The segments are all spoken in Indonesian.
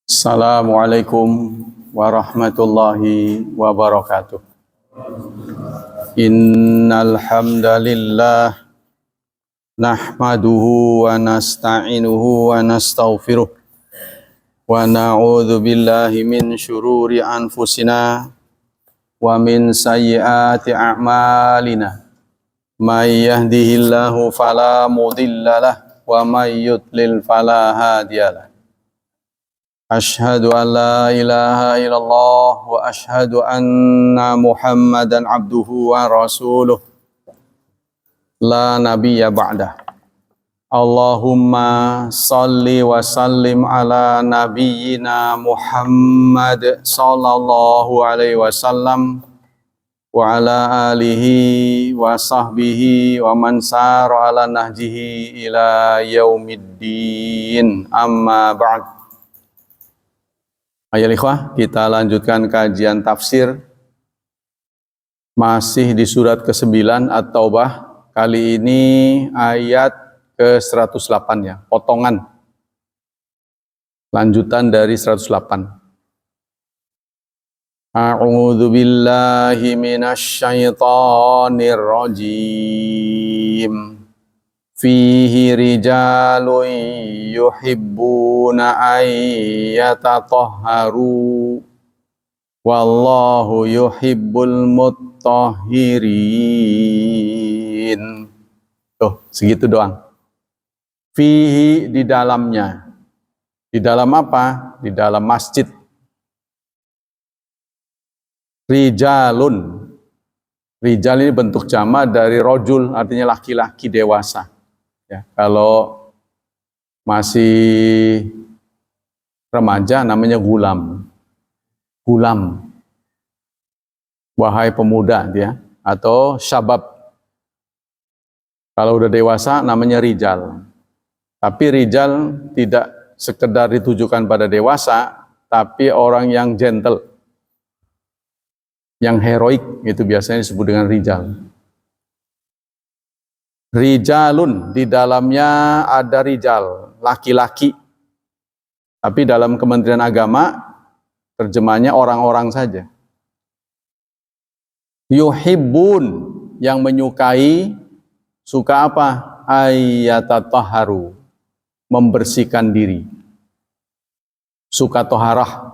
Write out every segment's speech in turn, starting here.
Assalamualaikum warahmatullahi wabarakatuh. Innal hamdalillah nahmaduhu wa nasta'inuhu wa nastaghfiruh wa na'udzu billahi min syururi anfusina wa min sayyiati a'malina. May yahdihillahu fala mudhillalah wa may yudlil fala hadiyalah. Asyhadu an la ilaha illallah wa asyhadu anna Muhammadan abduhu wa rasuluh la nabiyya ba'dah. Allahumma salli wa sallim ala nabiyyina Muhammad sallallahu alaihi wasallam wa ala alihi wa sahbihi wa man sara ala nahjihi ila yaumiddin, amma ba'd. Ayo ikhwah, kita lanjutkan kajian tafsir masih di surat ke-9 At-Taubah. Kali ini ayat ke-108 ya, potongan lanjutan dari 108. A'udzu billahi minasy syaithanir rajim. Fihi rijalun yuhibbuna ayyatatahharu wallahu yuhibbul mutahhirin. Tuh, segitu doang. Fihi, di dalamnya. Di dalam apa? Di dalam masjid. Rijalun. Rijal ini bentuk jamak dari rojul, artinya laki-laki dewasa. Ya, kalau masih remaja namanya gulam. Gulam. Wahai pemuda dia, atau syabab. Kalau udah dewasa namanya rijal. Tapi rijal tidak sekedar ditujukan pada dewasa, tapi orang yang gentle, yang heroik, itu biasanya disebut dengan rijal. Rijalun, di dalamnya ada rijal, laki-laki. Tapi dalam Kementerian Agama, terjemahnya orang-orang saja. Yuhibbun, yang menyukai, suka apa? Ayyatatahharu, membersihkan diri. Suka toharah.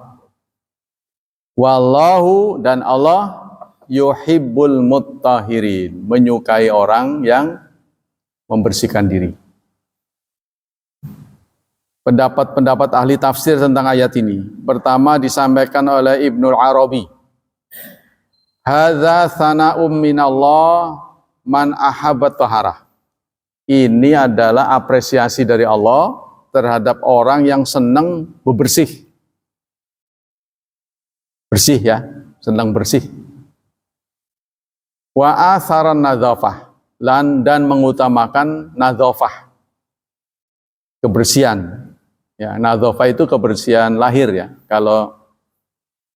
Wallahu, dan Allah, yuhibbul muttahirin, menyukai orang yang membersihkan diri. Pendapat-pendapat ahli tafsir tentang ayat ini. Pertama disampaikan oleh Ibnul Arabi. Hadza sana'um minallah man ahabbat taharah. Ini adalah apresiasi dari Allah terhadap orang yang senang bebersih. Bersih ya, senang bersih. Wa atharan nadzafah, dan mengutamakan nadzafah, kebersihan. Ya, nadzafah itu kebersihan lahir ya. Kalau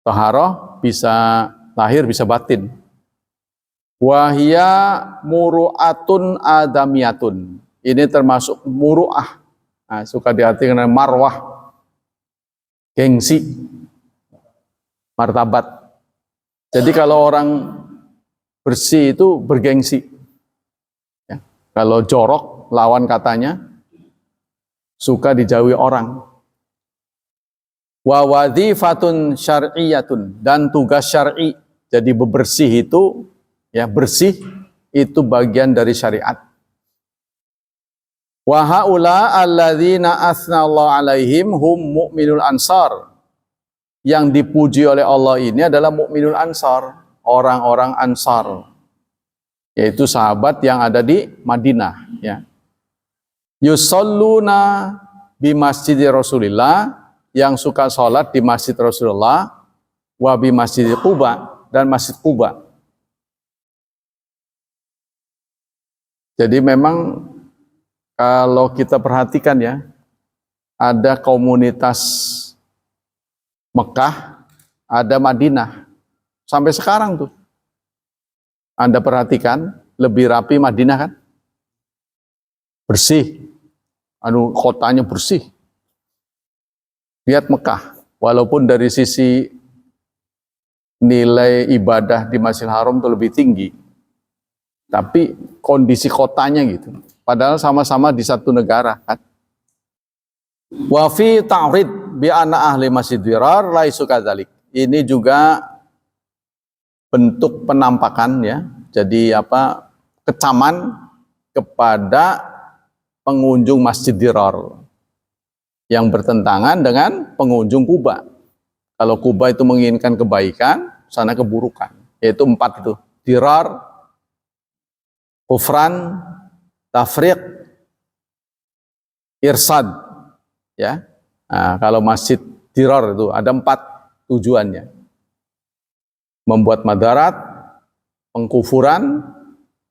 taharah bisa lahir bisa batin. Wa hiya muru'atun adamiyatun. Ini termasuk muru'ah. Nah, suka diartikan dengan marwah, gengsi, martabat. Jadi kalau orang bersih itu bergengsi. Ya. Kalau jorok, lawan katanya, suka dijauhi orang. Wa wadhifatun syar'iyatun, dan tugas syar'i. Jadi bebersih itu, ya bersih itu bagian dari syariat. Wa haula alladzina asnallahu alaihim hum mu'minul ansar. Yang dipuji oleh Allah ini adalah mukminul ansar, orang-orang ansar, yaitu sahabat yang ada di Madinah. Ya. Yusalluna bi masjid Rasulillah, yang suka sholat di masjid Rasulullah, wa bi masjid Quba, dan masjid Quba. Jadi memang kalau kita perhatikan ya, ada komunitas Mekah, ada Madinah. Sampai sekarang tuh. Anda perhatikan, lebih rapi Madinah kan? Bersih. Kotanya bersih. Lihat Mekah. Walaupun dari sisi nilai ibadah di Masjidil Haram itu lebih tinggi, tapi kondisi kotanya gitu. Padahal sama-sama di satu negara kan. Wa fi ta'rid bi anna ahli Masjid Dirar laisu kadzalik. Ini juga bentuk penampakan ya. Jadi kecaman kepada pengunjung Masjid Dirar yang bertentangan dengan pengunjung Kuba. Kalau Kuba itu menginginkan kebaikan, sana keburukan. Yaitu 4 itu. Dirar, kufran, tafriq, irsad. Ya. Nah, kalau Masjid Dirar itu ada 4 tujuannya. Membuat madarat, pengkufuran,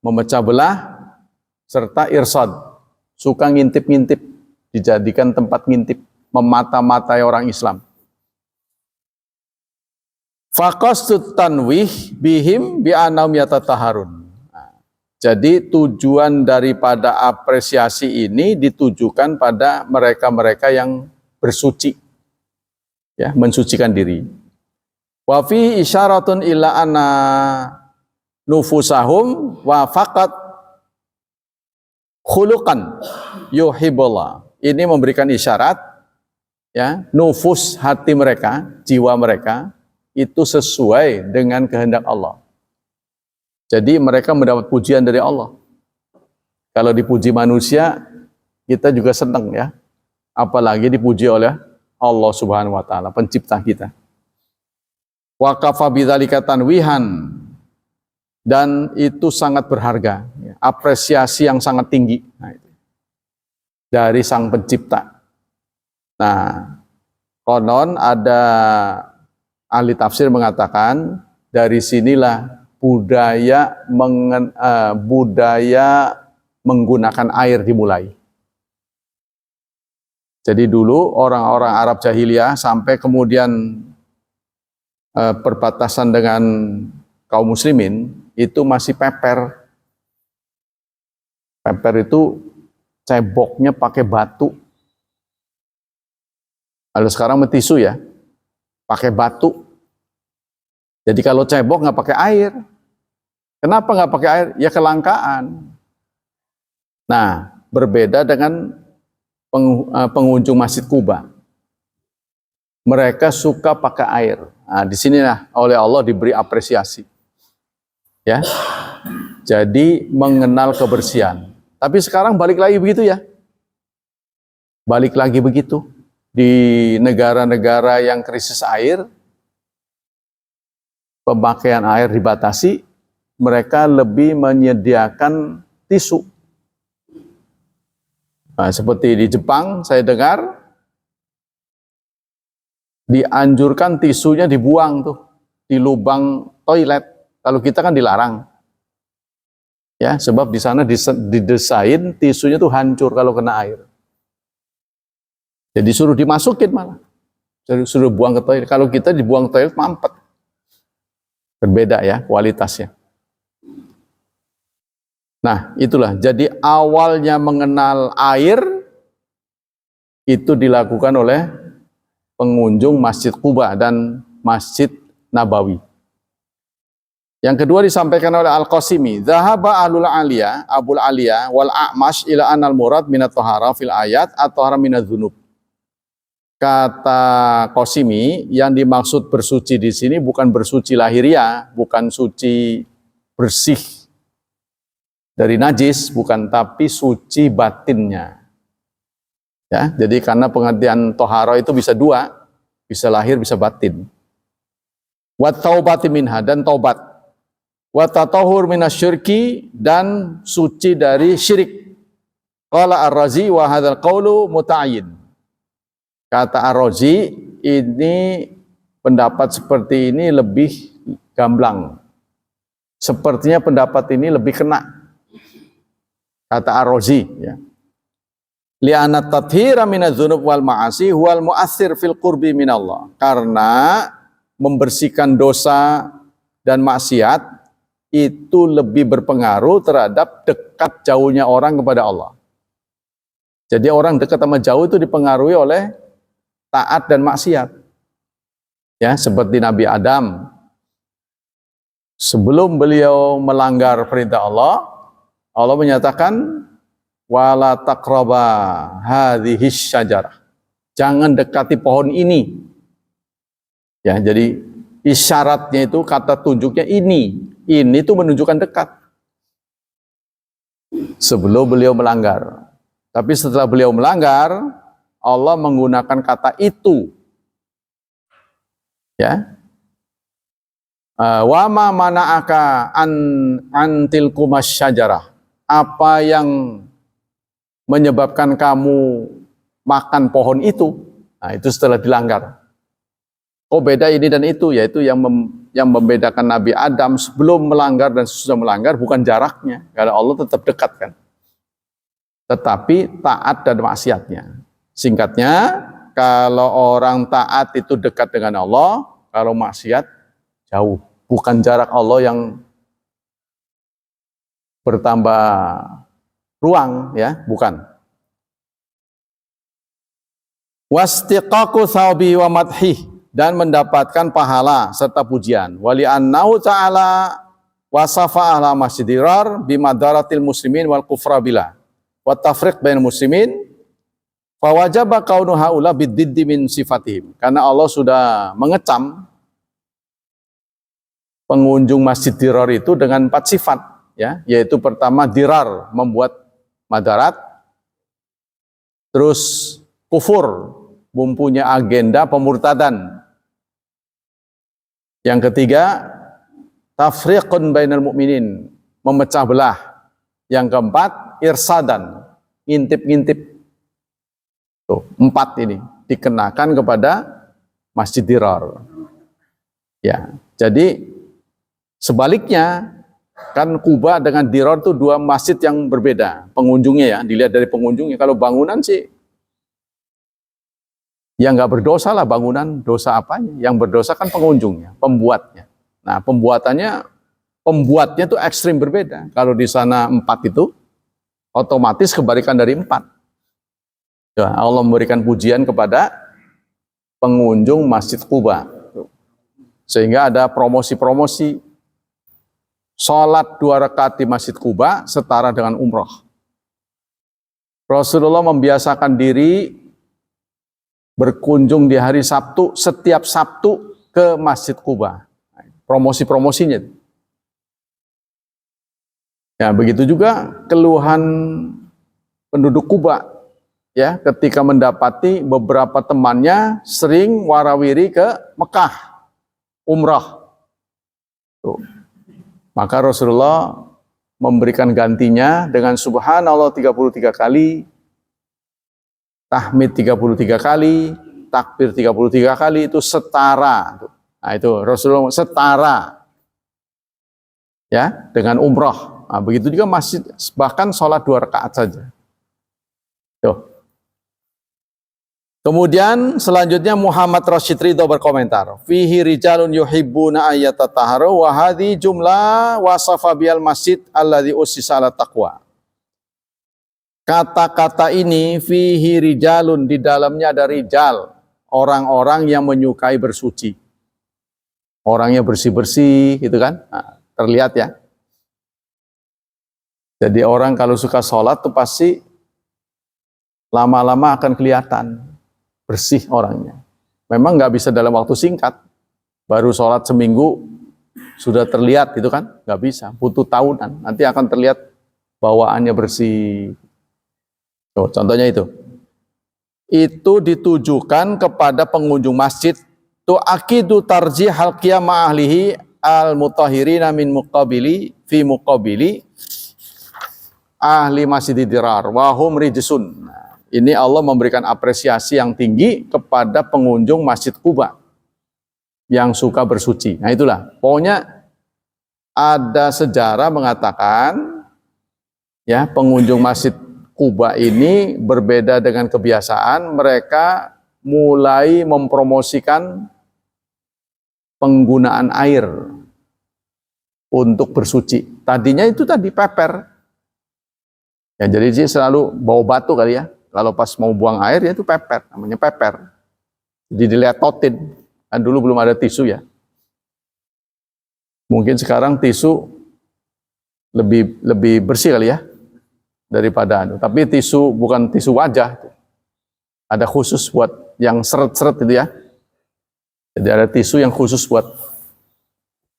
memecah belah, serta irsad. Suka ngintip-ngintip, dijadikan tempat ngintip, memata-matai orang Islam. Faqastut tanwih bihim bi'anam yatataharun. Jadi tujuan daripada apresiasi ini ditujukan pada mereka-mereka yang bersuci, ya, mensucikan diri. Wa fi isyaratun ila anna nufusahum wa faqat khuluqan yuhibbullah. Ini memberikan isyarat, ya, nufus hati mereka, jiwa mereka itu sesuai dengan kehendak Allah. Jadi mereka mendapat pujian dari Allah. Kalau dipuji manusia, kita juga senang ya. Apalagi dipuji oleh Allah Subhanahu wa taala, pencipta kita. Wa kafa bidzalika tanwihan, dan itu sangat berharga, ya. Apresiasi yang sangat tinggi dari sang pencipta. Nah, konon ada ahli tafsir mengatakan dari sinilah budaya menggunakan air dimulai. Jadi dulu orang-orang Arab jahiliyah sampai kemudian perbatasan dengan kaum muslimin itu masih peper. Peper itu ceboknya pakai batu. Kalau sekarang tisu ya, pakai batu. Jadi kalau cebok nggak pakai air. Kenapa nggak pakai air? Ya kelangkaan. Nah, berbeda dengan pengunjung Masjid Kuba. Mereka suka pakai air. Nah, di sinilah oleh Allah diberi apresiasi. Ya. Jadi mengenal kebersihan. Tapi sekarang balik lagi begitu ya. Balik lagi begitu. Di negara-negara yang krisis air, pemakaian air dibatasi, mereka lebih menyediakan tisu. Nah, seperti di Jepang, saya dengar, dianjurkan tisunya dibuang tuh, di lubang toilet. Kalau kita kan dilarang. Ya, sebab di sana didesain tisunya tuh hancur kalau kena air. Jadi suruh dimasukin malah. Suruh buang ke toilet. Kalau kita dibuang ke toilet, mampet. Berbeda ya kualitasnya. Nah, itulah. Jadi awalnya mengenal air itu dilakukan oleh pengunjung Masjid Quba dan Masjid Nabawi. Yang kedua disampaikan oleh Al-Qasimi, "Dzahaba ahlul aliyah, Abul Aliyah wal A'mash ila anal murad minat tahara fil ayat at-tahara minadz dzunub." Kata Qasimi, yang dimaksud bersuci di sini bukan bersuci lahiriah, bukan suci bersih dari najis, bukan, tapi suci batinnya. Ya, jadi karena pengertian tohara itu bisa 2, bisa lahir, bisa batin. Wa taubati minha, dan taubat. Wa tatahhur minasyirki, dan suci dari syirik. Qala Ar-Razi wa hadzal qaulu muta'ayyin. Kata Ar-Razi, ini pendapat seperti ini lebih gamblang. Sepertinya pendapat ini lebih kena. Kata Ar-Razi, ya. Li'anna tathhira minadz dzunub wal ma'asi huwal mu'assir fil qurbi minallah. Karena membersihkan dosa dan maksiat itu lebih berpengaruh terhadap dekat jauhnya orang kepada Allah. Jadi orang dekat sama jauh itu dipengaruhi oleh taat dan maksiat. Ya, seperti Nabi Adam. Sebelum beliau melanggar perintah Allah, Allah menyatakan wala taqraba hadhihi syajarah. Jangan dekati pohon ini. Ya, jadi isyaratnya itu kata tunjuknya ini. Ini tuh menunjukkan dekat. Sebelum beliau melanggar. Tapi setelah beliau melanggar, Allah menggunakan kata itu. Ya. Wa ma mana'aka antil kumas syajarah. Apa yang menyebabkan kamu makan pohon itu? Nah, itu setelah dilanggar. Oh, beda ini dan itu, yaitu yang membedakan Nabi Adam sebelum melanggar dan sesudah melanggar bukan jaraknya, karena Allah tetap dekat kan. Tetapi taat dan maksiatnya. Singkatnya, kalau orang taat itu dekat dengan Allah, kalau maksiat jauh. Bukan jarak Allah yang bertambah ruang, ya, bukan. Wastiqaqu thawbi wa madhih, dan mendapatkan pahala serta pujian. Wali annahu ta'ala wasafa ahla masjidirar bimadaratil muslimin wal kufra bila wa tafriq bainal muslimin fa wajaba kaunu haula biddiddi min sifatihim. Karena Allah sudah mengecam pengunjung masjid dirar itu dengan 4 sifat, ya, yaitu pertama dirar, membuat madarat, terus kufur, mempunyai agenda pemurtadan. Yang ketiga, tafriqun bainal mu'minin, memecah belah. Yang keempat, irsadan, ngintip-ngintip. Tuh, 4 ini dikenakan kepada Masjid Dirar. Ya, jadi sebaliknya kan Kuba dengan Dirar itu 2 masjid yang berbeda pengunjungnya, ya, dilihat dari pengunjungnya. Kalau bangunan sih ya nggak berdosa lah bangunan, dosa apanya? Yang berdosa kan pengunjungnya, pembuatnya. Nah, pembuatnya itu ekstrim berbeda. Kalau di sana 4 itu, otomatis kebalikan dari 4. Ya, Allah memberikan pujian kepada pengunjung Masjid Kuba. Sehingga ada promosi-promosi, sholat 2 rakaat di Masjid Kuba setara dengan umroh. Rasulullah membiasakan diri berkunjung di hari Sabtu, setiap Sabtu ke Masjid Kuba. Promosi-promosinya. Ya, begitu juga keluhan penduduk Kuba, ya, ketika mendapati beberapa temannya sering warawiri ke Mekah, umrah. Tuh. Maka Rasulullah memberikan gantinya dengan subhanallah 33 kali, tahmid 33 kali, takbir 33 kali, itu setara. Nah, itu Rasulullah setara, ya, dengan umrah. Nah, begitu juga masjid, bahkan sholat 2 rakaat saja. Tuh. Kemudian selanjutnya Muhammad Rashid Ridho berkomentar, fihi rijalun yuhibbuna ayyatatahharu wa hadhi jumlah wasafa bial masjid alladhi ussisa ala taqwa. Kata-kata ini fihi rijalun, di dalamnya ada rijal, orang-orang yang menyukai bersuci. Orangnya bersih-bersih, gitu kan? Nah, terlihat ya. Jadi orang kalau suka sholat tuh pasti lama-lama akan kelihatan bersih orangnya. Memang nggak bisa dalam waktu singkat. Baru sholat seminggu sudah terlihat, gitu kan? Nggak bisa, butuh tahunan. Nanti akan terlihat bawaannya bersih. Oh, contohnya itu ditujukan kepada pengunjung masjid, tu'akidu tarjih hal qiyamah ahlihi al mutahhirina min muqabili fi muqabili ahli Masjid Dirar wa hum rijsun. Nah, ini Allah memberikan apresiasi yang tinggi kepada pengunjung Masjid Kuba yang suka bersuci. Nah, itulah pokoknya ada sejarah mengatakan, ya, pengunjung Masjid Kuba ini berbeda dengan kebiasaan, mereka mulai mempromosikan penggunaan air untuk bersuci. Tadinya itu tadi peper. Ya, jadi dia selalu bawa batu kali ya. Kalau pas mau buang air ya itu peper, namanya peper. Jadi diletotin. Kan dulu belum ada tisu ya. Mungkin sekarang tisu lebih bersih kali ya daripada tapi tisu bukan tisu wajah. Ada khusus buat yang seret-seret itu ya. Jadi ada tisu yang khusus buat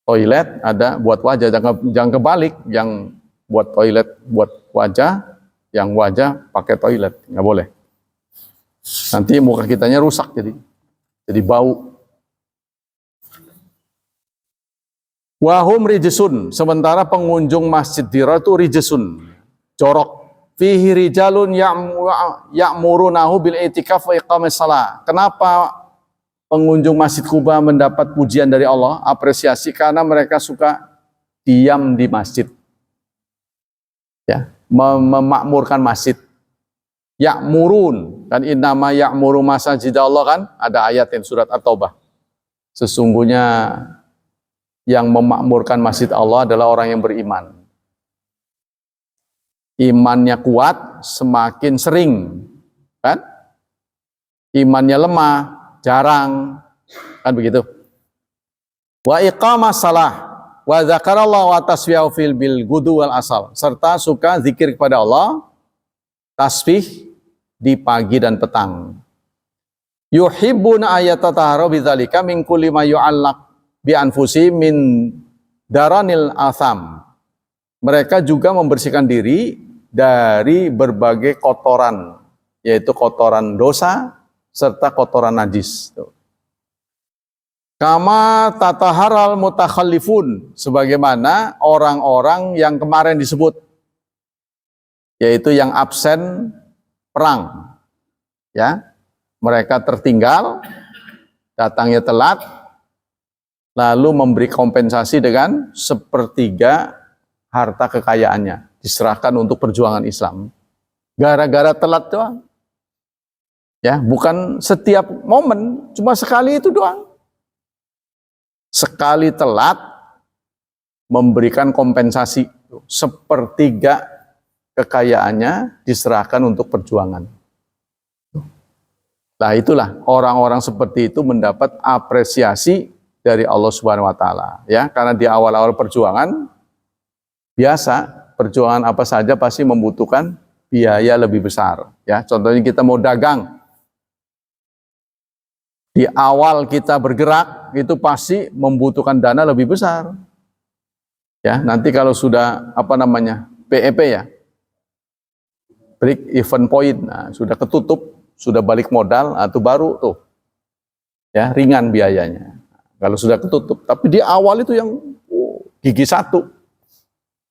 toilet, ada buat wajah. Jangan kebalik, yang buat toilet buat wajah, yang wajah pakai toilet, nggak boleh. Nanti muka kitanya rusak jadi bau. Wahum rijesun, sementara pengunjung Masjid Dira itu rijesun, jorok. Fihi rijalun ya'murunahu bil i'tikaf wa iqamis shalah. Kenapa pengunjung Masjid Kuba mendapat pujian dari Allah, apresiasi? Karena mereka suka diam di masjid. Ya, memakmurkan masjid. Ya'murun, kan innama ya'muru masajidallah, kan ada ayat yang surat At-Taubah. Sesungguhnya yang memakmurkan masjid Allah adalah orang yang beriman. Imannya kuat, semakin sering, kan? Imannya lemah, jarang, kan begitu. Wa iqamas salah, wa dzakarallahu wa tasbihu fil bil gudu wal asal, serta suka zikir kepada Allah, tasbih di pagi dan petang. Yuhibbuna ayatatahara bidzalika min kulli ma yu'allaq bi anfusi min daranil atham. Mereka juga membersihkan diri dari berbagai kotoran, yaitu kotoran dosa serta kotoran najis. Kama tataharal mutakhallifun, sebagaimana orang-orang yang kemarin disebut, yaitu yang absen perang. Ya, mereka tertinggal, datangnya telat, lalu memberi kompensasi dengan sepertiga harta kekayaannya, diserahkan untuk perjuangan Islam. Gara-gara telat doang. Ya, bukan setiap momen, cuma sekali itu doang. Sekali telat memberikan kompensasi, sepertiga kekayaannya diserahkan untuk perjuangan. Nah, itulah orang-orang seperti itu mendapat apresiasi dari Allah Subhanahu wa taala, ya, karena di awal-awal perjuangan biasa, perjuangan apa saja pasti membutuhkan biaya lebih besar. Ya, contohnya kita mau dagang, di awal kita bergerak itu pasti membutuhkan dana lebih besar. Ya, nanti kalau sudah PEP ya, break even point, nah, sudah ketutup, sudah balik modal, itu baru tuh, ya, ringan biayanya. Kalau sudah ketutup, tapi di awal itu yang gigi satu.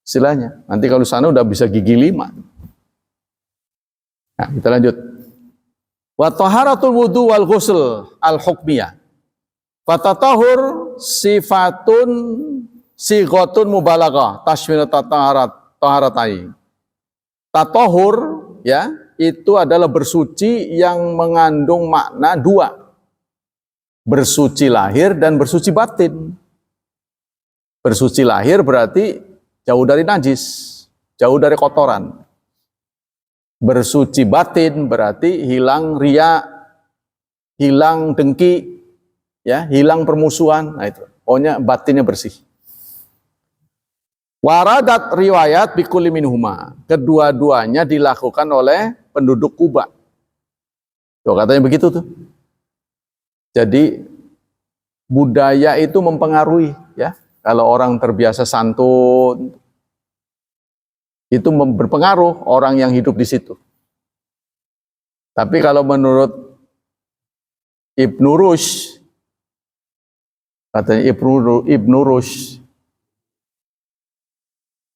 Istilahnya, nanti kalau sana udah bisa gigi 5. Nah, kita lanjut. Wa taharatul wudu wal ghusl al hukmiyah. Fa tatahur sifatun sighatun mubalaghah tashmil taharatai. Tatahur, ya, itu adalah bersuci yang mengandung makna dua. Bersuci lahir dan bersuci batin. Bersuci lahir berarti jauh dari najis, jauh dari kotoran. Bersuci batin berarti hilang riya, hilang dengki, ya, hilang permusuhan. Nah itu, pokoknya batinnya bersih. Waradat riwayat bikulli minhuma. Kedua-duanya dilakukan oleh penduduk Kuba. Tuh, katanya begitu tuh. Jadi budaya itu mempengaruhi, ya. Kalau orang terbiasa santun, itu berpengaruh orang yang hidup di situ. Tapi kalau menurut Ibnu Rushd, katanya Ibnu Rushd,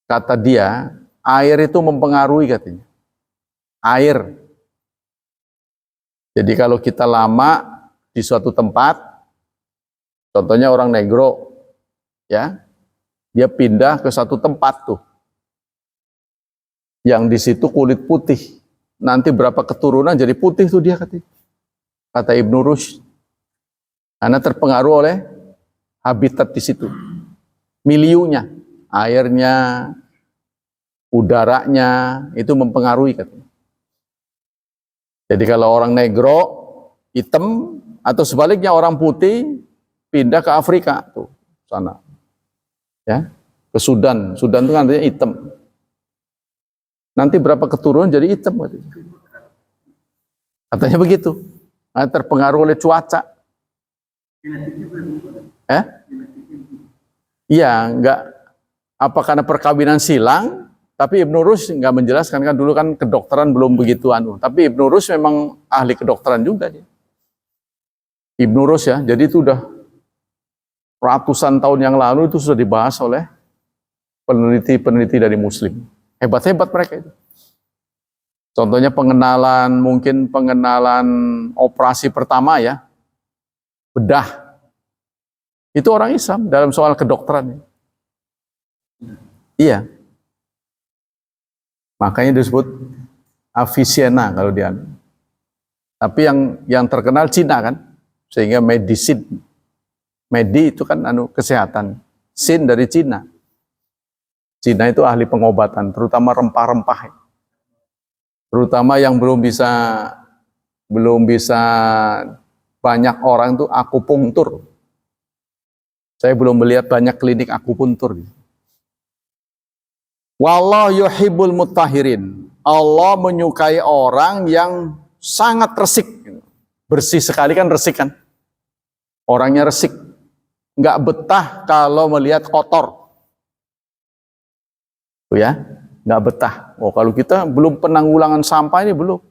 kata dia, air itu mempengaruhi katanya. Air. Jadi kalau kita lama di suatu tempat, contohnya orang negro, ya, dia pindah ke satu tempat tuh, yang di situ kulit putih, nanti berapa keturunan jadi putih tuh dia, kata Ibnu Rushd, karena terpengaruh oleh habitat di situ, miliunya, airnya, udaranya, itu mempengaruhi katanya. Jadi kalau orang negro, hitam, atau sebaliknya orang putih, pindah ke Afrika tuh sana, ya, ke Sudan. Sudan itu kan artinya hitam. Nanti berapa keturunan jadi hitam katanya begitu. Nah, terpengaruh oleh cuaca. Iya, enggak apa karena perkawinan silang, tapi Ibnu Rushd enggak menjelaskan, kan dulu kan kedokteran belum begitu Tapi Ibnu Rushd memang ahli kedokteran juga dia. Ibnu Rushd ya, jadi itu udah ratusan tahun yang lalu itu sudah dibahas oleh peneliti-peneliti dari Muslim. Hebat-hebat mereka itu. Contohnya mungkin pengenalan operasi pertama ya, bedah. Itu orang Islam dalam soal kedokteran. Iya. Makanya disebut Avicenna kalau dia. Tapi yang terkenal Cina kan. Sehingga medi itu kan kesehatan. Sin dari Cina. Cina itu ahli pengobatan, terutama rempah-rempah. Terutama yang belum bisa banyak orang tuh akupunktur. Saya belum melihat banyak klinik akupunktur. Wallahu yuhibbul muttahirin. Allah menyukai orang yang sangat resik. Bersih sekali kan resik kan. Orangnya resik. Nggak betah kalau melihat kotor. Tuh ya, nggak betah. Oh, kalau kita belum penanggulangan sampah ini belum.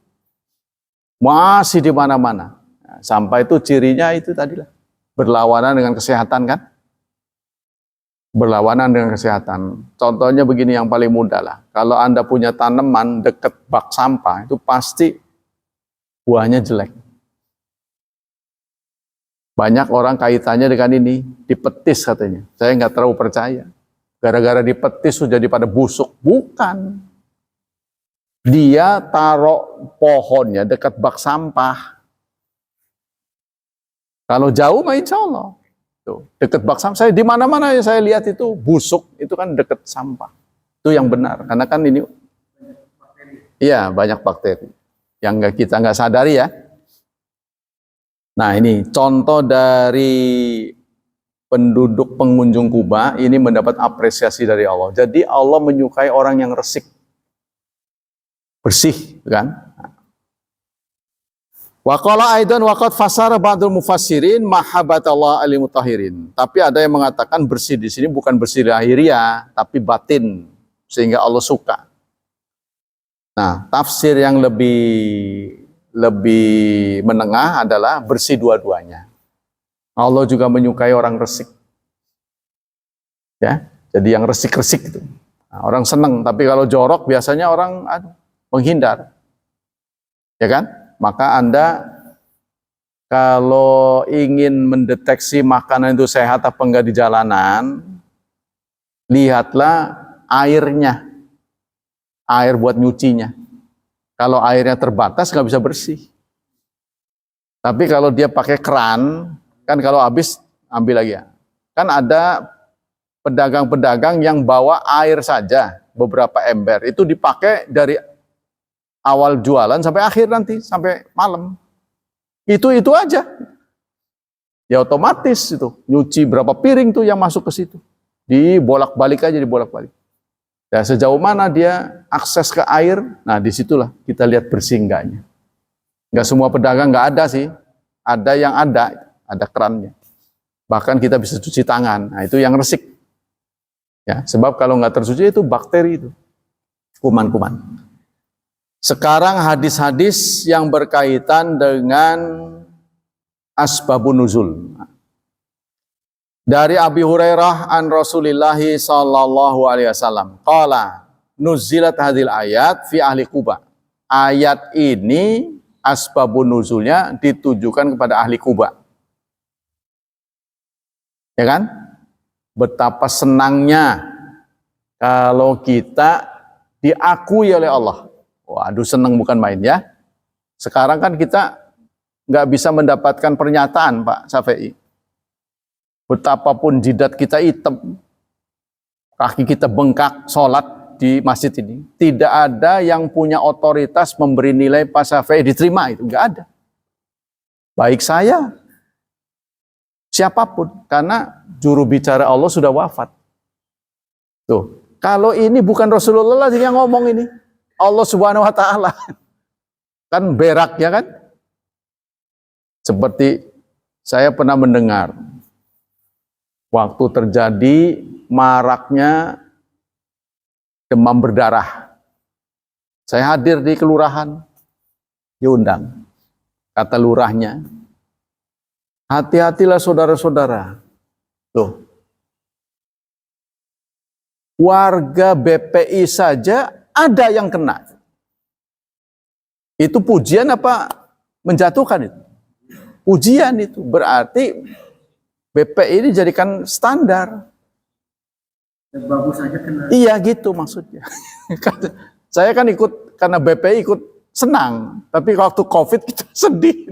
Masih di mana-mana. Nah, sampah itu cirinya itu tadilah. Berlawanan dengan kesehatan kan. Berlawanan dengan kesehatan. Contohnya begini yang paling mudah lah. Kalau Anda punya tanaman dekat bak sampah, itu pasti buahnya jelek. Banyak orang kaitannya dengan ini, dipetis katanya. Saya nggak terlalu percaya. Gara-gara dipetis sudah jadi pada busuk. Bukan. Dia taruh pohonnya dekat bak sampah. Kalau jauh mah insya Allah. Tuh, dekat bak sampah. Saya di mana-mana saya lihat itu busuk, itu kan dekat sampah. Itu yang benar. Karena kan ini, iya banyak bakteri. Yang kita nggak sadari ya. Nah ini contoh dari penduduk pengunjung Kuba ini mendapat apresiasi dari Allah. Jadi Allah menyukai orang yang resik, bersih, kan? Wa qala aidan wa qad fasara ba'dul mufassirin mahabbatallah alil mutahhirin. Tapi ada yang mengatakan bersih di sini bukan bersih lahiriah, tapi batin, sehingga Allah suka. Nah, tafsir yang lebih menengah adalah bersih dua-duanya. Allah juga menyukai orang resik. Ya, jadi yang resik-resik itu. Nah, orang senang, tapi kalau jorok biasanya orang menghindar. Ya kan? Maka Anda kalau ingin mendeteksi makanan itu sehat apa enggak di jalanan, lihatlah airnya. Air buat nyucinya. Kalau airnya terbatas nggak bisa bersih. Tapi kalau dia pakai keran, kan kalau habis ambil lagi ya. Kan ada pedagang-pedagang yang bawa air saja, beberapa ember. Itu dipakai dari awal jualan sampai akhir nanti, sampai malam. Itu aja. Ya otomatis itu. Nyuci berapa piring tuh yang masuk ke situ. Dibolak-balik aja, dibolak-balik. Ya, sejauh mana dia akses ke air, nah disitulah kita lihat bersih enggaknya. Enggak semua pedagang enggak ada sih, ada yang ada kerannya. Bahkan kita bisa cuci tangan, nah itu yang resik. Ya, sebab kalau enggak tersuci itu bakteri itu, kuman-kuman. Sekarang hadis-hadis yang berkaitan dengan asbabun nuzul. Dari Abi Hurairah an Rasulillahi sallallahu alaihi wasallam. Qala nuzilat hadil ayat fi ahli Quba. Ayat ini asbabun nuzulnya ditujukan kepada ahli Quba. Ya kan? Betapa senangnya kalau kita diakui oleh Allah. Waduh, senang bukan main ya. Sekarang kan kita nggak bisa mendapatkan pernyataan Pak Syafi'i. Betapapun jidat kita hitam, kaki kita bengkak, sholat di masjid ini, tidak ada yang punya otoritas memberi nilai Pak Syafi'i diterima, itu nggak ada. Baik saya, siapapun, karena juru bicara Allah sudah wafat. Tuh, kalau ini bukan Rasulullah yang ngomong ini, Allah Subhanahu wa taala. Kan berak ya kan? Seperti saya pernah mendengar waktu terjadi maraknya demam berdarah. Saya hadir di kelurahan, diundang. Kata lurahnya, hati-hatilah saudara-saudara. Tuh, warga BPI saja ada yang kena. Itu pujian apa menjatuhkan itu? Pujian itu. Berarti BPI ini jadikan standar. Bagus saja kena. Iya gitu maksudnya. Saya kan ikut, karena BPI ikut senang. Tapi waktu COVID kita sedih.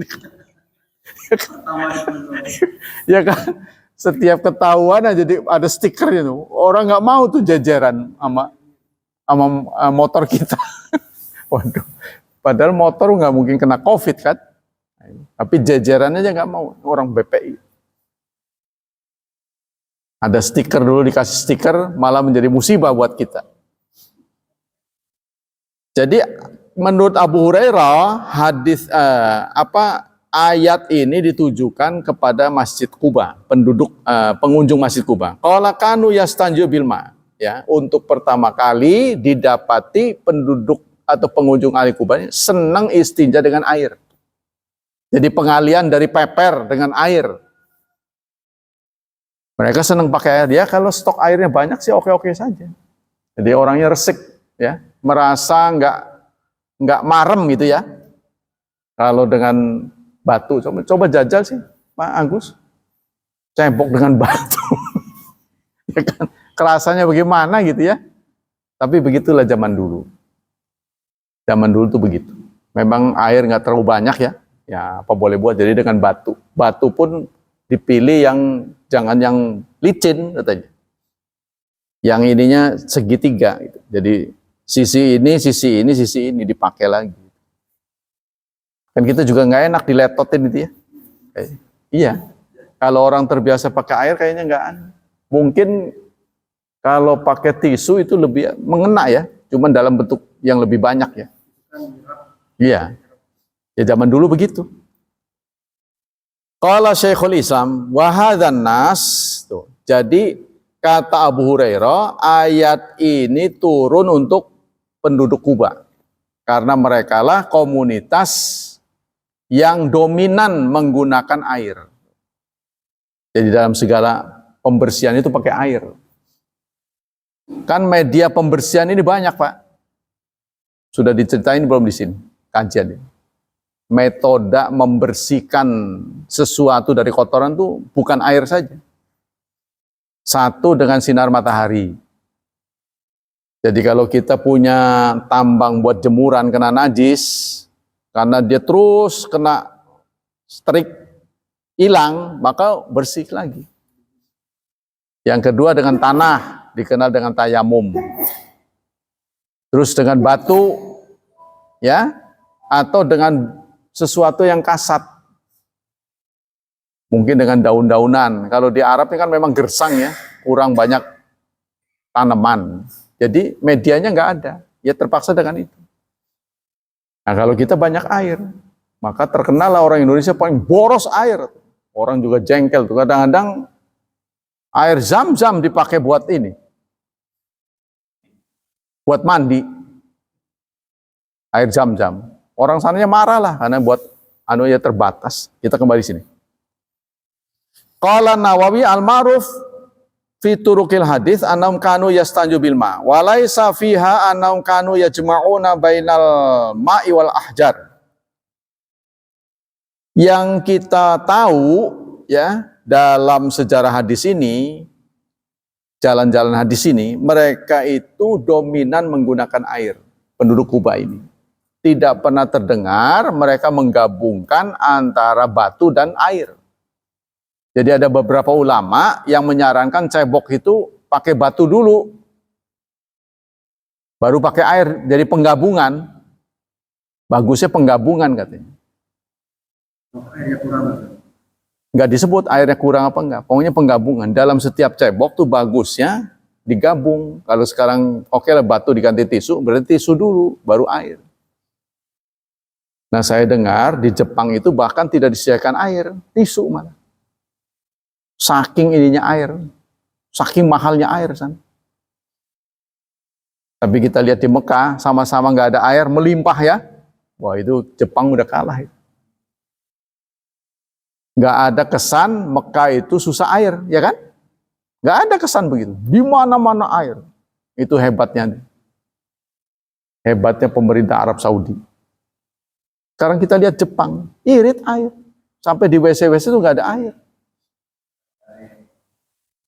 Ya kan? Setiap ketahuan aja jadi ada stikernya tuh. Orang nggak mau tuh jajaran sama motor kita. Waduh. Padahal motor nggak mungkin kena COVID kan. Tapi jajarannya aja nggak mau orang BPI. Ada stiker dulu, dikasih stiker malah menjadi musibah buat kita. Jadi menurut Abu Hurairah hadis ayat ini ditujukan kepada Masjid Quba, pengunjung Masjid Quba. Qala kanu yastanju bilma, ya, untuk pertama kali didapati penduduk atau pengunjung ahli Quba ini senang istinja dengan air. Jadi pengalian dari peper dengan air. Mereka senang pakai air. Ya kalau stok airnya banyak sih oke-oke saja. Jadi orangnya resik, ya, merasa nggak marem gitu ya. Kalau dengan batu, coba jajal sih, Pak Agus, cebok dengan batu, ya kan? Kerasanya bagaimana gitu ya? Tapi begitulah zaman dulu. Zaman dulu tuh begitu. Memang air nggak terlalu banyak ya. Ya apa boleh buat, jadi dengan batu. Batu pun dipilih yang jangan yang licin katanya. Yang ininya segitiga gitu. Jadi sisi ini dipakai lagi. Kan kita juga nggak enak diletotin itu ya. Iya. Kalau orang terbiasa pakai air kayaknya nggak aneh. Mungkin kalau pakai tisu itu lebih mengena ya, cuman dalam bentuk yang lebih banyak ya. Iya. Ya zaman dulu begitu. Qala Syekhul Islam wa hadzan nas. Tuh. Jadi kata Abu Hurairah, ayat ini turun untuk penduduk Kuba. Karena merekalah komunitas yang dominan menggunakan air. Jadi dalam segala pembersihan itu pakai air. Kan media pembersihan ini banyak, Pak. Sudah diceritain belum di sini kajian ini? Metode membersihkan sesuatu dari kotoran itu bukan air saja. Satu dengan sinar matahari. Jadi kalau kita punya tambang buat jemuran kena najis, karena dia terus kena strik hilang, maka bersih lagi. Yang kedua dengan tanah, dikenal dengan tayamum. Terus dengan batu, ya, atau dengan sesuatu yang kasat. Mungkin dengan daun-daunan. Kalau di Arab ini kan memang gersang ya, kurang banyak tanaman. Jadi medianya nggak ada, ya terpaksa dengan itu. Nah kalau kita banyak air, maka terkenal lah orang Indonesia paling boros air. Orang juga jengkel tuh, kadang-kadang air zam-zam dipakai buat ini, buat mandi. Air zam-zam. Orang sananya marah lah karena buat ya terbatas. Kita kembali sini. Qala Nawawi al-Ma'ruf fi turuqil hadis annahum kanu yastanju bil ma wa laisa fiha annahum kanu yajma'una bainal ma'i wal ahjar. Yang kita tahu ya dalam sejarah hadis ini, jalan-jalan hadis ini, mereka itu dominan menggunakan air, penduduk Kuba ini. Tidak pernah terdengar mereka menggabungkan antara batu dan air. Jadi ada beberapa ulama yang menyarankan cebok itu pakai batu dulu, baru pakai air, jadi penggabungan. Bagusnya penggabungan katanya. Airnya kurang. Nggak disebut airnya kurang apa enggak. Pokoknya penggabungan. Dalam setiap cebok tuh bagusnya digabung. Kalau sekarang oke lah batu diganti tisu, berarti tisu dulu, baru air. Nah saya dengar di Jepang itu bahkan tidak disediakan air, tisu malah. Saking ininya air, saking mahalnya air sana. Tapi kita lihat di Mekah, sama-sama nggak ada air, melimpah ya. Wah itu Jepang udah kalah. Nggak ada kesan Mekah itu susah air, ya kan? Nggak ada kesan begitu. Di mana-mana air. Itu hebatnya. Hebatnya pemerintah Arab Saudi. Sekarang kita lihat Jepang, irit air. Sampai di WC-WC itu nggak ada air.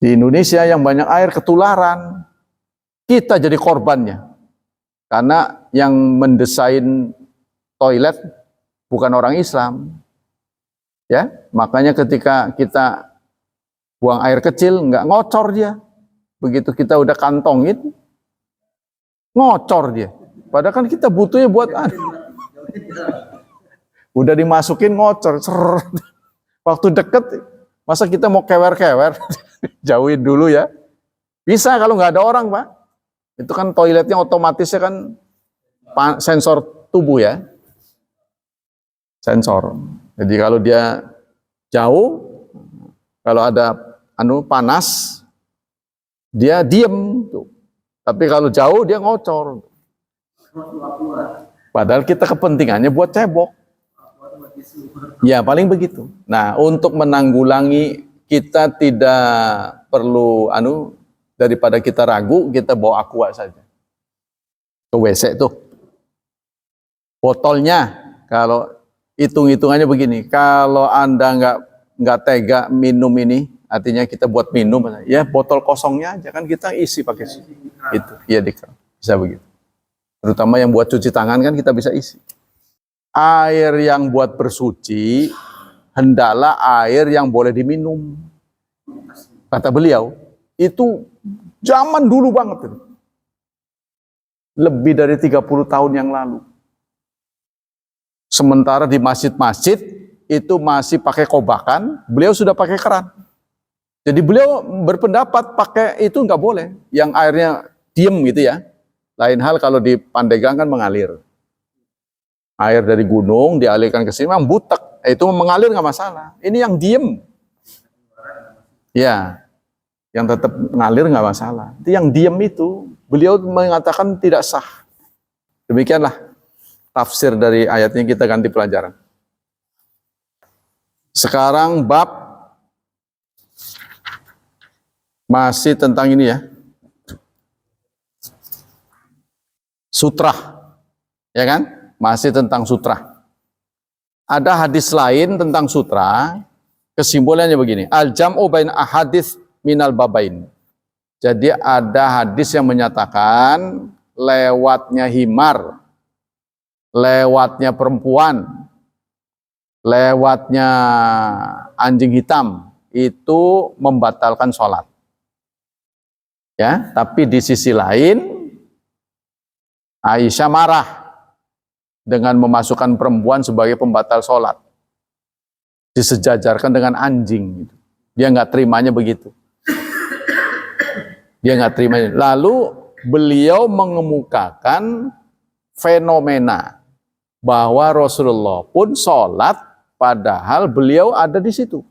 Di Indonesia yang banyak air ketularan, kita jadi korbannya. Karena yang mendesain toilet bukan orang Islam. Ya, makanya ketika kita buang air kecil nggak ngocor dia. Begitu kita udah kantongin, ngocor dia. Padahal kan kita butuhnya buat udah dimasukin ngocor. Waktu deket, masa kita mau kewer-kewer? Jauhin dulu ya. Bisa kalau nggak ada orang, Pak. Itu kan toiletnya otomatisnya kan sensor tubuh ya. Sensor. Jadi kalau dia jauh, kalau ada panas, dia diem. Tapi kalau jauh dia ngocor. Padahal kita kepentingannya buat cebok. Ya paling begitu. Nah untuk menanggulangi kita tidak perlu daripada kita ragu, kita bawa aqua saja ke WC tuh. Botolnya kalau hitung-hitungannya begini, kalau Anda nggak tega minum ini, artinya kita buat minum, ya botol kosongnya aja kan kita isi pakai itu, ya bisa begitu. Terutama yang buat cuci tangan kan kita bisa isi. Air yang buat bersuci hendaklah air yang boleh diminum. Kata beliau, itu zaman dulu banget. Lebih dari 30 tahun yang lalu. Sementara di masjid-masjid itu masih pakai kobakan, beliau sudah pakai keran. Jadi beliau berpendapat pakai itu nggak boleh, yang airnya diem gitu ya. Lain hal kalau di Pandeglang kan mengalir. Air dari gunung dialirkan ke sini memang butek, itu mengalir nggak masalah. Ini yang diem, ya, yang tetap mengalir nggak masalah. Itu yang diem itu beliau mengatakan tidak sah. Demikianlah tafsir dari ayatnya, kita ganti pelajaran. Sekarang bab masih tentang ini ya. Sutra. Ya kan? Masih tentang sutra. Ada hadis lain tentang sutra, kesimpulannya begini. Al-jam'u bain ahadits minal babain. Jadi ada hadis yang menyatakan lewatnya himar, lewatnya perempuan, lewatnya anjing hitam itu membatalkan sholat. Ya, tapi di sisi lain Aisyah marah dengan memasukkan perempuan sebagai pembatal sholat, disejajarkan dengan anjing. Dia nggak terimanya begitu. Dia nggak terimanya. Lalu beliau mengemukakan fenomena bahwa Rasulullah pun sholat padahal beliau ada di situ.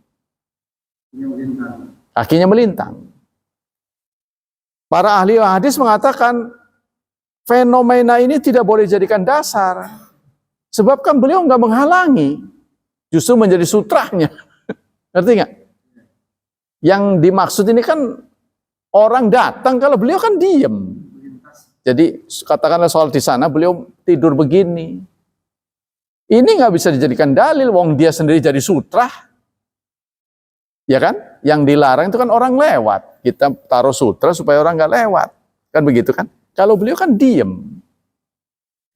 Kakinya melintang. Para ahli hadis mengatakan fenomena ini tidak boleh dijadikan dasar. Sebab kan beliau nggak menghalangi. Justru menjadi sutranya. Ngerti nggak? Yang dimaksud ini kan orang datang, kalau beliau kan diem. Jadi katakanlah soal di sana beliau tidur begini. Ini nggak bisa dijadikan dalil, wong dia sendiri jadi sutra. Ya kan? Yang dilarang itu kan orang lewat. Kita taruh sutra supaya orang nggak lewat. Kan begitu kan? Kalau beliau kan diem.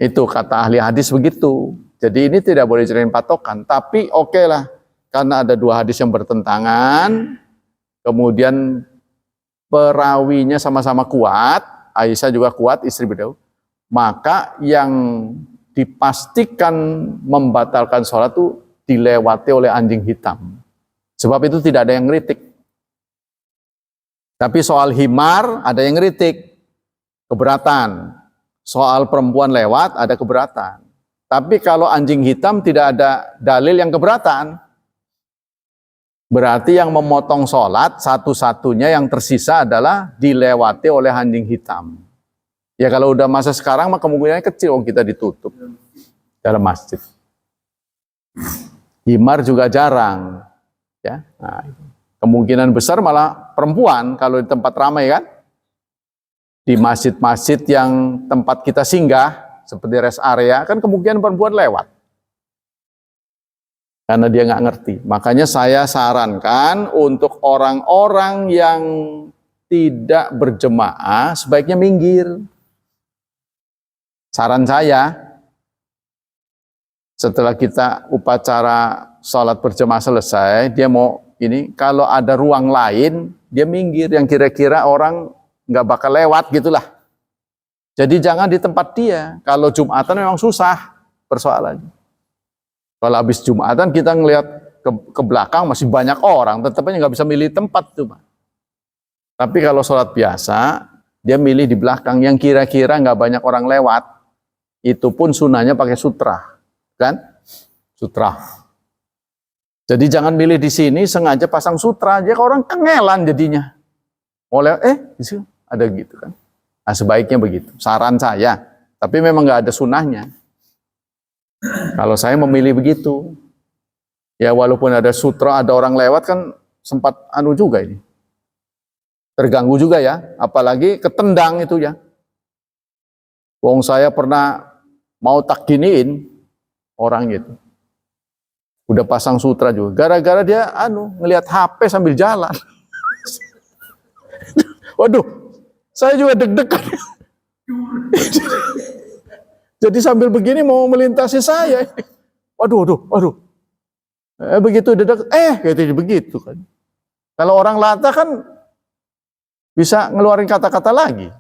Itu kata ahli hadis begitu. Jadi ini tidak boleh dijadikan patokan. Tapi oke lah. Karena ada dua hadis yang bertentangan. Kemudian perawinya sama-sama kuat. Aisyah juga kuat, istri beliau. Maka yang dipastikan membatalkan sholat itu dilewati oleh anjing hitam. Sebab itu tidak ada yang ngeritik. Tapi soal himar ada yang ngeritik, keberatan. Soal perempuan lewat ada keberatan. Tapi kalau anjing hitam tidak ada dalil yang keberatan. Berarti yang memotong sholat satu-satunya yang tersisa adalah dilewati oleh anjing hitam. Ya kalau udah masa sekarang mah kemungkinannya kecil kita ditutup dalam masjid. Himar juga jarang. Ya, nah, kemungkinan besar malah perempuan kalau di tempat ramai kan. Di masjid-masjid yang tempat kita singgah seperti rest area kan kemungkinan perempuan lewat. Karena dia nggak ngerti. Makanya saya sarankan untuk orang-orang yang tidak berjemaah sebaiknya minggir. Saran saya, setelah kita upacara sholat berjemaah selesai, dia mau ini, kalau ada ruang lain, dia minggir yang kira-kira orang nggak bakal lewat gitulah. Jadi jangan di tempat dia. Kalau Jumatan memang susah persoalannya. Kalau habis Jumatan kita ngelihat ke belakang masih banyak orang, tetap aja nggak bisa milih tempat tuh, Pak. Tapi kalau sholat biasa, dia milih di belakang yang kira-kira nggak banyak orang lewat. Itu pun sunahnya pakai sutra, kan? Sutra. Jadi jangan milih di sini sengaja pasang sutra aja, orang kengelan jadinya. Oleh di sini ada gitu kan? Nah sebaiknya begitu. Saran saya, tapi memang nggak ada sunahnya. Kalau saya memilih begitu, ya walaupun ada sutra, ada orang lewat kan sempat anu juga ini. Terganggu juga ya, apalagi ketendang itu ya. Wong saya pernah mau tak giniin orang gitu. Udah pasang sutra juga, gara-gara dia ngelihat HP sambil jalan. Waduh, saya juga deg-degan. Jadi sambil begini mau melintasi saya. Waduh. Begitu dedak, gitu begitu kan. Kalau orang lata kan bisa ngeluarin kata-kata lagi.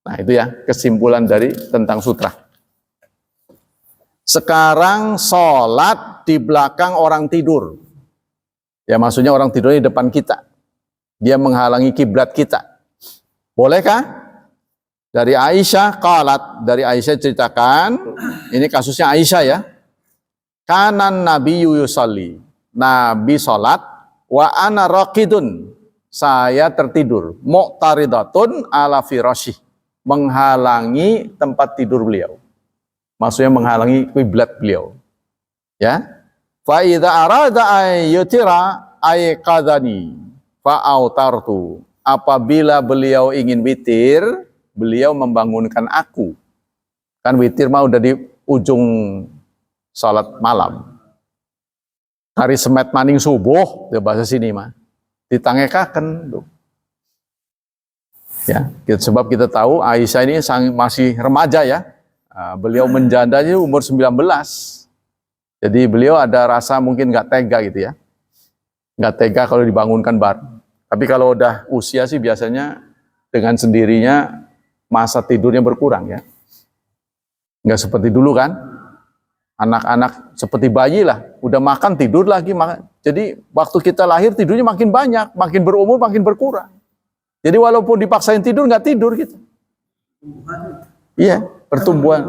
Nah itu ya kesimpulan dari tentang sutra. Sekarang sholat di belakang orang tidur. Ya maksudnya orang tidur di depan kita. Dia menghalangi kiblat kita. Bolehkah? Dari Aisyah qalat, dari Aisyah ceritakan, ini kasusnya Aisyah ya. Kanan Nabi yusalli, Nabi salat wa ana raqidun, saya tertidur, muqtaridatun ala firasyih, menghalangi tempat tidur beliau. Maksudnya menghalangi kiblat beliau. Ya. Fa idza arada ay yutira ay qadani fa autartu. Apabila beliau ingin witir, beliau membangunkan aku. Kan witir mah udah di ujung salat malam. Hari semet maning subuh, ya bahasa sini mah. Ditangekaken tuh. Ya, sebab kita tahu Aisyah ini masih remaja ya. Beliau menjandanya umur 19. Jadi beliau ada rasa mungkin nggak tega gitu ya. Nggak tega kalau dibangunkan bareng. Tapi kalau udah usia sih biasanya dengan sendirinya masa tidurnya berkurang ya. Nggak seperti dulu kan. Anak-anak seperti bayi lah. Udah makan tidur lagi. Jadi waktu kita lahir tidurnya makin banyak. Makin berumur makin berkurang. Jadi walaupun dipaksain tidur nggak tidur gitu. Iya, pertumbuhan.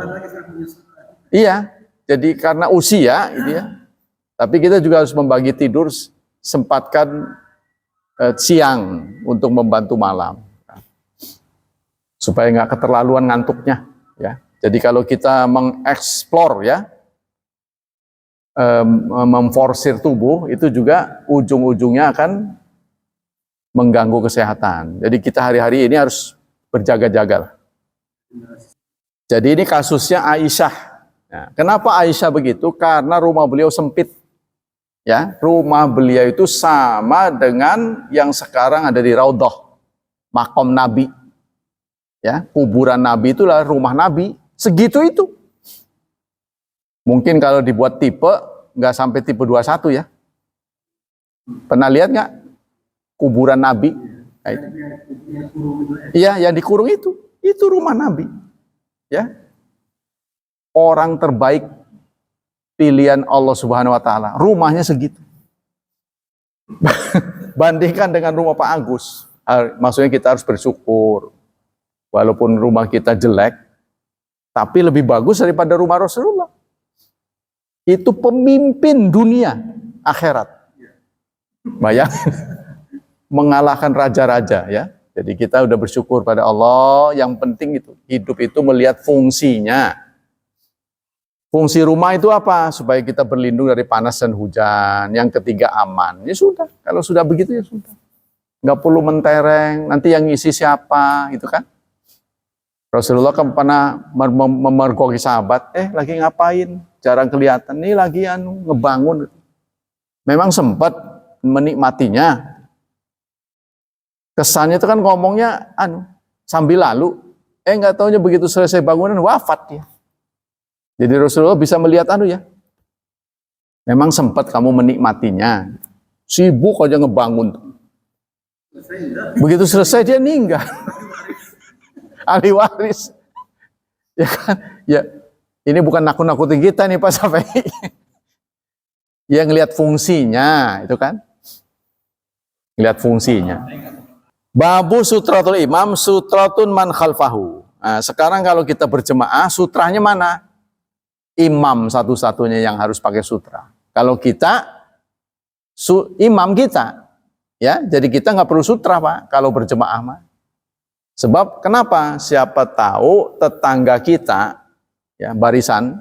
Iya, jadi karena usia gitu ya. Tapi kita juga harus membagi tidur, sempatkan siang untuk membantu malam. Supaya nggak keterlaluan ngantuknya ya. Jadi kalau kita mengeksplor ya, memforsir tubuh itu juga ujung-ujungnya akan mengganggu kesehatan. Jadi kita hari-hari ini harus berjaga-jaga. Jadi ini kasusnya Aisyah. Nah, kenapa Aisyah begitu? Karena rumah beliau sempit. Ya, rumah beliau itu sama dengan yang sekarang ada di Raudhah, makom Nabi. Ya, kuburan Nabi itulah rumah Nabi, segitu itu. Mungkin kalau dibuat tipe, nggak sampai tipe 21 ya. Pernah lihat nggak kuburan Nabi? Nah, itu. Iya, yang dikurung itu rumah Nabi. Ya, orang terbaik pilihan Allah Subhanahu Wa Taala, rumahnya segitu. Bandingkan dengan rumah Pak Agus. Maksudnya kita harus bersyukur. Walaupun rumah kita jelek, tapi lebih bagus daripada rumah Rasulullah. Itu pemimpin dunia akhirat. Bayangin. Mengalahkan raja-raja ya. Jadi kita udah bersyukur pada Allah. Yang penting itu, hidup itu melihat fungsinya. Fungsi rumah itu apa? Supaya kita berlindung dari panas dan hujan. Yang ketiga aman. Ya sudah, kalau sudah begitu ya sudah. Nggak perlu mentereng, nanti yang ngisi siapa, gitu kan. Rasulullah kan pernah memergoki sahabat, lagi ngapain? Jarang kelihatan, nih lagi ngebangun. Memang sempat menikmatinya. Kesannya itu kan ngomongnya sambil lalu, nggak taunya begitu selesai bangunan wafat dia. Jadi Rasulullah bisa melihat ya. Memang sempat kamu menikmatinya. Sibuk aja ngebangun. Begitu selesai dia meninggal. Ahli waris. Ya kan? Ya, ini bukan nakut-nakutin kita nih Pak Syafi'i. Ya ngelihat fungsinya, itu kan? Lihat fungsinya. Babu sutratul imam sutratun man khalfahu. Nah, sekarang kalau kita berjemaah, sutranya mana? Imam satu-satunya yang harus pakai sutra. Kalau kita, imam kita. Ya, jadi kita nggak perlu sutra Pak, kalau berjemaah mah. Sebab kenapa? Siapa tahu tetangga kita, ya barisan,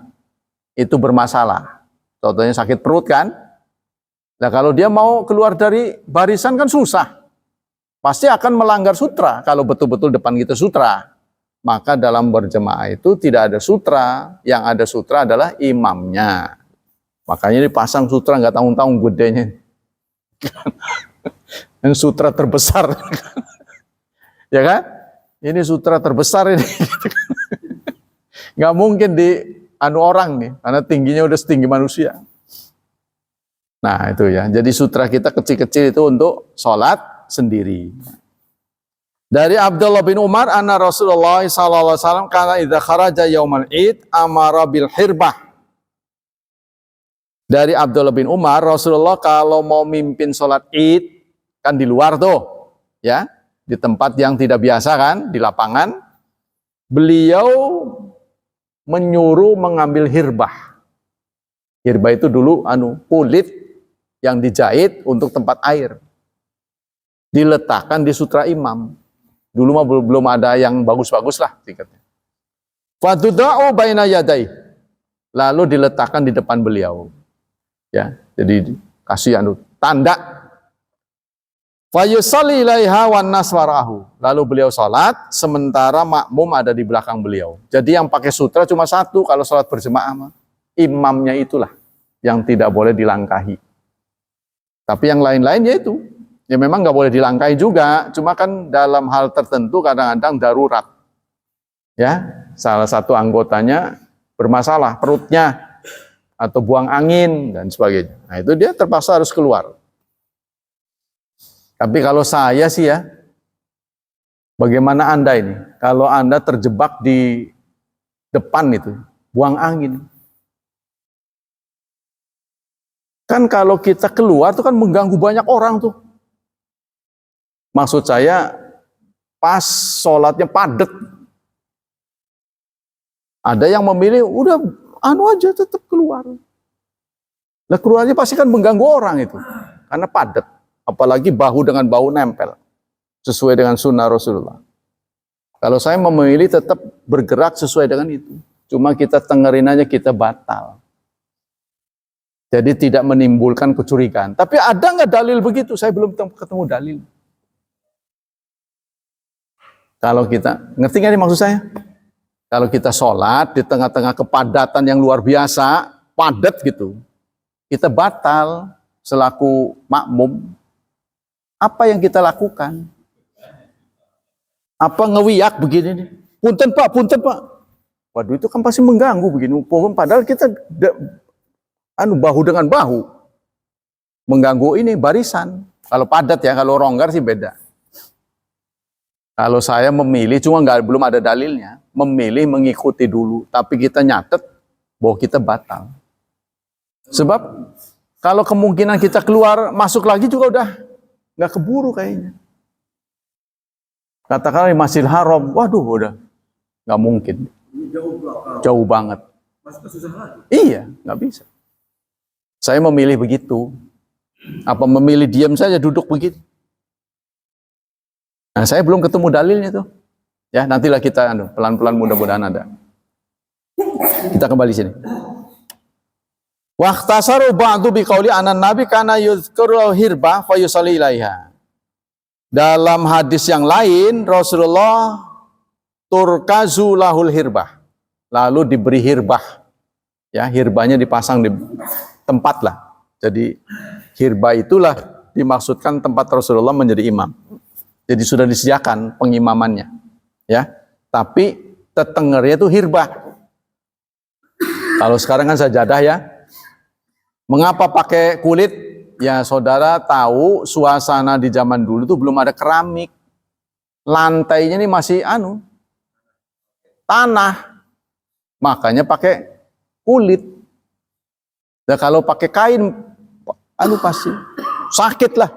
itu bermasalah. Contohnya sakit perut kan? Nah kalau dia mau keluar dari barisan kan susah. Pasti akan melanggar sutra kalau betul-betul depan kita sutra. Maka dalam berjemaah itu tidak ada sutra, yang ada sutra adalah imamnya. Makanya dipasang sutra nggak tanggung-tanggung gedenya. Yang sutra terbesar. Ya kan? Ini sutra terbesar ini. Nggak mungkin di orang nih, karena tingginya udah setinggi manusia. Nah itu ya, jadi sutra kita kecil-kecil itu untuk sholat sendiri. Dari Abdullah bin Umar, anna Rasulullah sallallahu alaihi wasallam kana idza kharaja yaumal id amara bil hirbah. Dari Abdullah bin Umar, Rasulullah kalau mau mimpin sholat id kan di luar tuh, ya, di tempat yang tidak biasa kan, di lapangan, beliau menyuruh mengambil hirbah. Hirbah itu dulu kulit yang dijahit untuk tempat air. Diletakkan di sutra imam. Dulu mah belum ada yang bagus-bagus lah tiketnya. Faduda'u baina yadai. Lalu diletakkan di depan beliau. Ya, jadi kasih tanda. Fayusalli ilaiha wan nas warahu. Lalu beliau salat sementara makmum ada di belakang beliau. Jadi yang pakai sutra cuma satu kalau salat berjemaah. Imamnya itulah yang tidak boleh dilangkahi. Tapi yang lain-lain yaitu ya memang nggak boleh dilangkahi juga, cuma kan dalam hal tertentu kadang-kadang darurat. Ya, salah satu anggotanya bermasalah perutnya atau buang angin dan sebagainya. Nah, itu dia terpaksa harus keluar. Tapi kalau saya sih ya, bagaimana Anda ini? Kalau Anda terjebak di depan itu, buang angin. Kan kalau kita keluar itu kan mengganggu banyak orang tuh. Maksud saya pas sholatnya padat. Ada yang memilih udah aja tetap keluar. Nah keluarnya pasti kan mengganggu orang itu. Karena padat. Apalagi bahu dengan bahu nempel. Sesuai dengan sunnah Rasulullah. Kalau saya memilih tetap bergerak sesuai dengan itu. Cuma kita tengerin aja kita batal. Jadi tidak menimbulkan kecurigaan. Tapi ada nggak dalil begitu? Saya belum ketemu dalil. Kalau kita, ngerti nggak nih maksud saya? Kalau kita sholat di tengah-tengah kepadatan yang luar biasa, padat gitu, kita batal selaku makmum. Apa yang kita lakukan? Apa ngewiak begini nih? Punten Pak, punten Pak. Waduh itu kan pasti mengganggu begini. Padahal kita bahu dengan bahu. Mengganggu ini barisan. Kalau padat ya, kalau ronggar sih beda. Kalau saya memilih, cuma belum ada dalilnya, memilih mengikuti dulu, tapi kita nyatet bahwa kita batal. Sebab Kalau kemungkinan kita keluar, masuk lagi juga udah nggak keburu kayaknya. Katakanlah di Masjidil Haram, waduh udah nggak mungkin. Ini jauh belakang. Jauh banget. Masuk ke susah lagi. Iya, nggak bisa. Saya memilih begitu. Apa memilih diam saja duduk begitu? Nah, saya belum ketemu dalilnya tuh. Ya, nantilah kita pelan-pelan mudah-mudahan ada. Kita kembali sini. Waqtasaru ba'du biqauli anan nabi kana yuzkuru hirba fa yusalli ilaiha. Dalam hadis yang lain Rasulullah turkazu lahul hirbah. Lalu diberi hirbah. Ya, hirbahnya dipasang di tempat lah. Jadi hirbah itulah dimaksudkan tempat Rasulullah menjadi imam. Jadi sudah disediakan pengimamannya. Ya. Tapi tetengernya itu hirbah. Kalau sekarang kan sajadah ya. Mengapa pakai kulit? Ya saudara tahu suasana di zaman dulu itu belum ada keramik. Lantainya ini masih tanah. Makanya pakai kulit. Dan kalau pakai kain pasti sakit lah.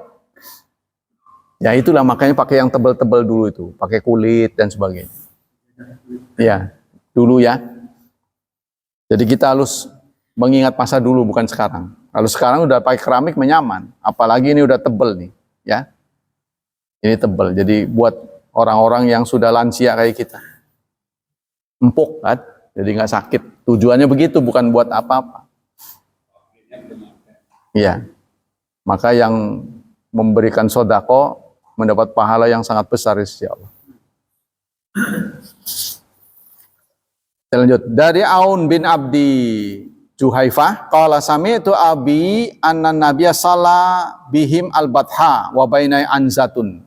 Ya itulah makanya pakai yang tebal-tebal dulu itu, pakai kulit dan sebagainya. Ya, dulu ya. Jadi kita harus mengingat masa dulu bukan sekarang. Kalau sekarang udah pakai keramik menyaman, apalagi ini udah tebel nih, ya. Ini tebel. Jadi buat orang-orang yang sudah lansia kayak kita. Empuk kan? Jadi nggak sakit. Tujuannya begitu, bukan buat apa-apa. Iya. Maka yang memberikan sodako mendapat pahala yang sangat besar insyaallah. Kita lanjut. Dari Aun bin Abdi Juhaifah, qala sami'tu abi anna nabiyya shalla bihim al-batha wa bainai anzatun.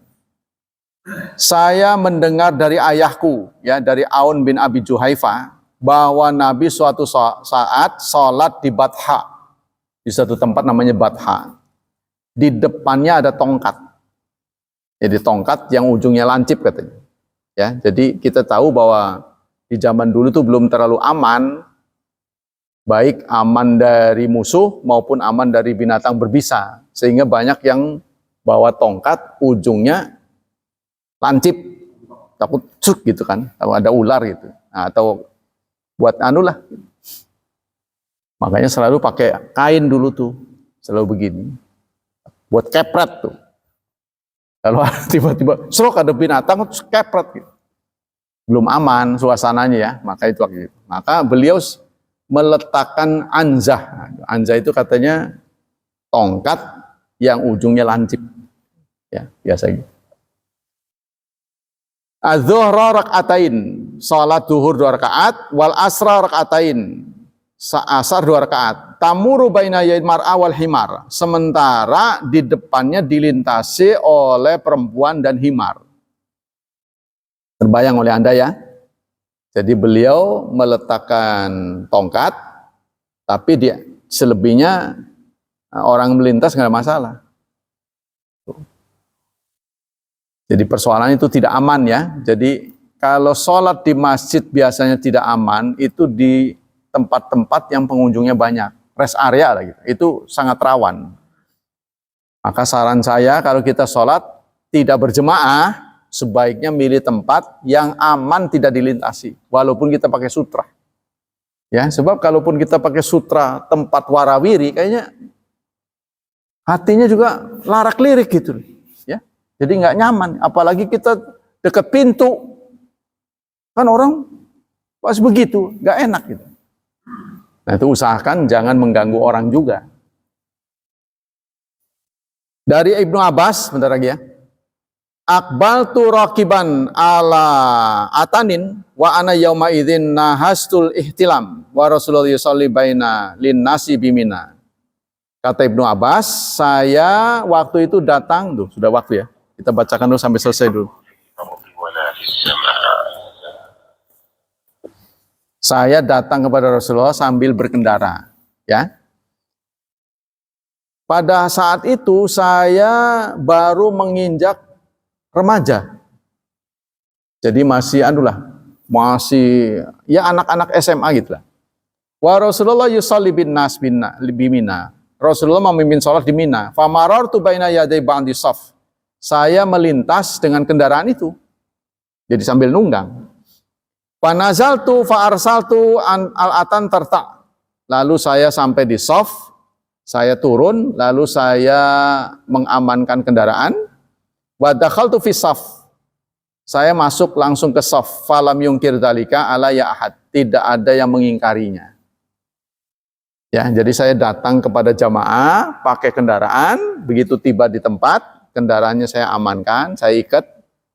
Saya mendengar dari ayahku, ya, dari Aun bin Abi Juhaifah, bahwa Nabi suatu saat sholat di Batha, di satu tempat namanya Batha. Di depannya ada tongkat. Jadi tongkat yang ujungnya lancip katanya. Ya, jadi kita tahu bahwa di zaman dulu tuh belum terlalu aman, baik aman dari musuh maupun aman dari binatang berbisa, sehingga banyak yang bawa tongkat ujungnya lancip, takut cuk gitu kan, atau ada ular gitu, nah, atau buat lah. Makanya selalu pakai kain dulu tuh, selalu begini, buat kepret tuh. Kalau tiba-tiba serok ada binatang, kepret gitu. Belum aman suasananya ya, maka itu gitu. Maka beliau meletakkan anzah. Anzah itu katanya tongkat yang ujungnya lancip. Ya, biasa gitu. Az-zuhra rak'atain, salat zuhur 2 rakaat, wal asra rak'atain, asar 2 rakaat. Tamuru baina yain mar'a wal himar. Sementara di depannya dilintasi oleh perempuan dan himar. Terbayang oleh Anda ya. Jadi beliau meletakkan tongkat, tapi dia selebihnya orang melintas nggak ada masalah. Jadi persoalan itu tidak aman ya. Jadi kalau sholat di masjid biasanya tidak aman, itu di tempat-tempat yang pengunjungnya banyak, rest area lah gitu. Itu sangat rawan. Maka saran saya kalau kita sholat tidak berjemaah, sebaiknya milih tempat yang aman tidak dilintasi, walaupun kita pakai sutra. Ya, sebab kalaupun kita pakai sutra tempat warawiri, kayaknya hatinya juga larak-lirik gitu. Ya, jadi nggak nyaman. Apalagi kita dekat pintu, kan orang pas begitu, nggak enak gitu. Nah itu usahakan jangan mengganggu orang juga. Dari Ibnu Abbas, bentar lagi ya. Akbaltu rakiban ala atanin wa ana yauma idzin nahastul ihtilam wa Rasulullah yusalli baina linnasi bimina. Kata Ibnu Abbas, saya waktu itu datang, tuh sudah waktu ya. Kita bacakan dulu sampai selesai dulu. Saya datang kepada Rasulullah sambil berkendara, ya. Pada saat itu saya baru menginjak remaja. Jadi masih masih ya anak-anak SMA gitu lah. Wa Rasulullah yusalli bin nas bimina. Rasulullah memimpin sholat di Mina. Famarartu baina yaday ba'di saf. Saya melintas dengan kendaraan itu. Jadi sambil nunggang. Fanazaltu fa'arsaltu al-atan tertak. Lalu saya sampai di saf, saya turun, lalu saya mengamankan kendaraan. Wa dakhaltu fi saf. Saya masuk langsung ke saf. Falam yungkir dzalika ala ya ahad. Tidak ada yang mengingkarinya. Ya, jadi saya datang kepada jamaah pakai kendaraan, begitu tiba di tempat, kendaraannya saya amankan, saya ikat,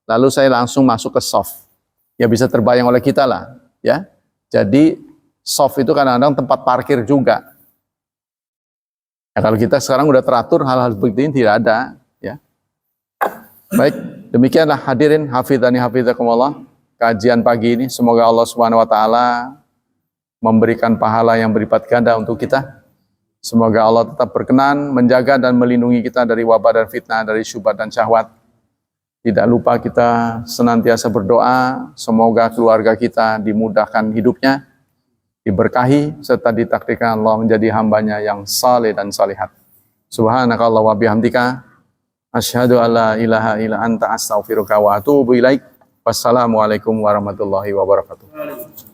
lalu saya langsung masuk ke saf. Ya bisa terbayang oleh kita lah, ya. Jadi saf itu kadang-kadang tempat parkir juga. Ya, kalau kita sekarang udah teratur hal-hal seperti ini tidak ada, ya. Baik, demikianlah hadirin hafizani hafizakumullah kajian pagi ini. Semoga Allah Subhanahu wa taala memberikan pahala yang berlipat ganda untuk kita. Semoga Allah tetap berkenan menjaga dan melindungi kita dari wabah dan fitnah, dari syubhat dan syahwat. Tidak lupa kita senantiasa berdoa, semoga keluarga kita dimudahkan hidupnya, diberkahi, serta ditakdirkan Allah menjadi hambanya yang saleh dan salihat. Subhanakallah wa bihamdika, asyhadu an la ilaha illa anta astaghfiruka wa atubu ilaik. Wassalamualaikum warahmatullahi wabarakatuh.